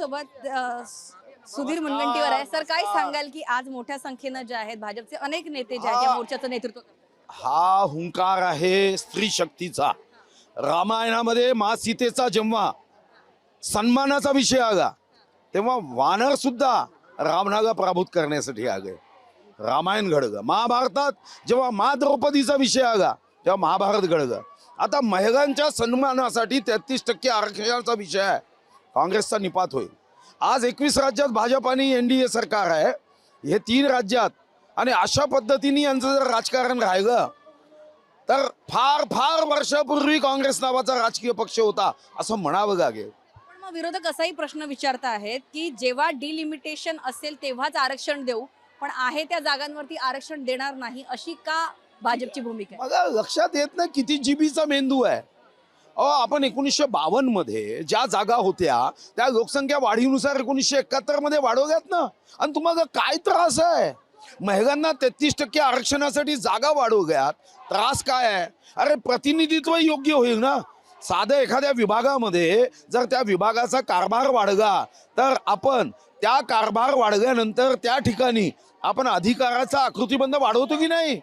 सोबत सुधीर मुनगंटीवार आहे. सर, काय सांगाल की आज मोठ्या संख्येनं जे आहेत भाजपचे अनेक नेते जे आहेत या मोर्चाचं नेतृत्व करतात? हा हुंकार आहे स्त्री शक्तीचा. रामायणामध्ये मा सीतेचा जेव्हा सन्मानाचा विषय आला तेव्हा वानर सुद्धा रावणाला पराभूत करण्यासाठी आले. रामायण घडलं. महाभारतात जेव्हा मा द्रौपदीचा विषय आला तेव्हा महाभारत घडलं. आता महिलांच्या सन्मानासाठी 33% आरक्षणाचा विषय आहे. काँग्रेसचा निपात होईल. आज 21 राज्यात भाजप आणि NDA सरकार आहे. हे 3 राज्यात आणि अशा पद्धतीने यांचं जर राजकारण राहिलं तर फार फार वर्षापूर्वी काँग्रेस नावाचा राजकीय पक्ष होता असं म्हणावं लागेल. पण मग विरोधक असाही प्रश्न विचारत आहेत की जेव्हा डिलिमिटेशन असेल तेव्हाच आरक्षण देऊ, पण आहे त्या जागांवरती आरक्षण देणार नाही, अशी का भाजपची भूमिका आहे? मला लक्षात येत नाही किती जीबीचा मेंदू आहे. आपण 1952 मध्ये ज्या जागा होत्या त्या लोकसंख्या वाढीनुसार 1971 मध्ये वाढवल्यात ना. आणि तुम्हाला काय त्रास आहे? महिलांना 33% आरक्षणासाठी जागा वाढवल्यात, त्रास काय आहे? अरे प्रतिनिधित्व योग्य होईल ना. साधं एखाद्या विभागामध्ये जर त्या विभागाचा कारभार वाढला तर आपण त्या कारभार वाढल्यानंतर त्या ठिकाणी आपण अधिकाराचा आकृतिबंध वाढवतो की नाही?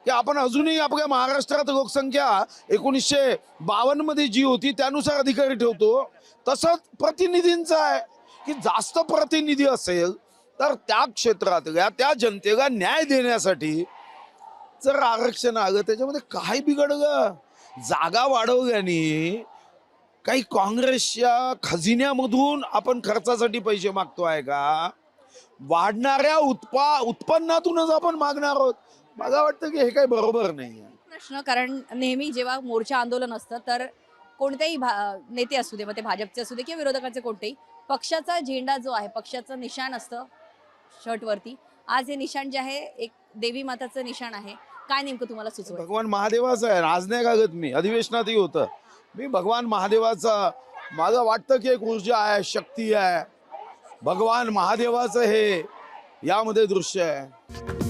की आपण अजूनही आपल्या महाराष्ट्रात लोकसंख्या 1952 मध्ये जी होती त्यानुसार अधिकारी ठेवतो. तसंच प्रतिनिधींचं आहे की जास्त प्रतिनिधी असेल तर त्या क्षेत्रातल्या त्या जनतेला न्याय देण्यासाठी जर आरक्षण आलं त्याच्यामध्ये काय बिघडलं? जागा वाढवल्याने काही काँग्रेसच्या खजिन्यामधून आपण खर्चासाठी पैसे मागतोय का? वाढणाऱ्या उत्पन्नातूनच आपण मागणार आहोत. मला वाटतं की हे काही बरोबर नाही आहे. प्रश्न, कारण नेहमी जेव्हा मोर्चा आंदोलन असतं तर कोणतेही नेते असू दे, मग ते भाजपचे असू दे किंवा विरोधकांचे कोणतेही, पक्षाचा झेंडा जो आहे, पक्षाचं निशाण असतं शर्टवरती. आज हे निशाण जे आहे एक देवी माताचं निशाण आहे. काय नेमकं तुम्हाला सुचवलं? भगवान महादेवाचं आहे. आज नाही कागद मी अधिवेशनातही होतं. मी भगवान महादेवाचा, मला वाटतं की एक ऊर्जा आहे, शक्ती आहे. भगवान महादेवाचं हे यामध्ये दृश्य आहे.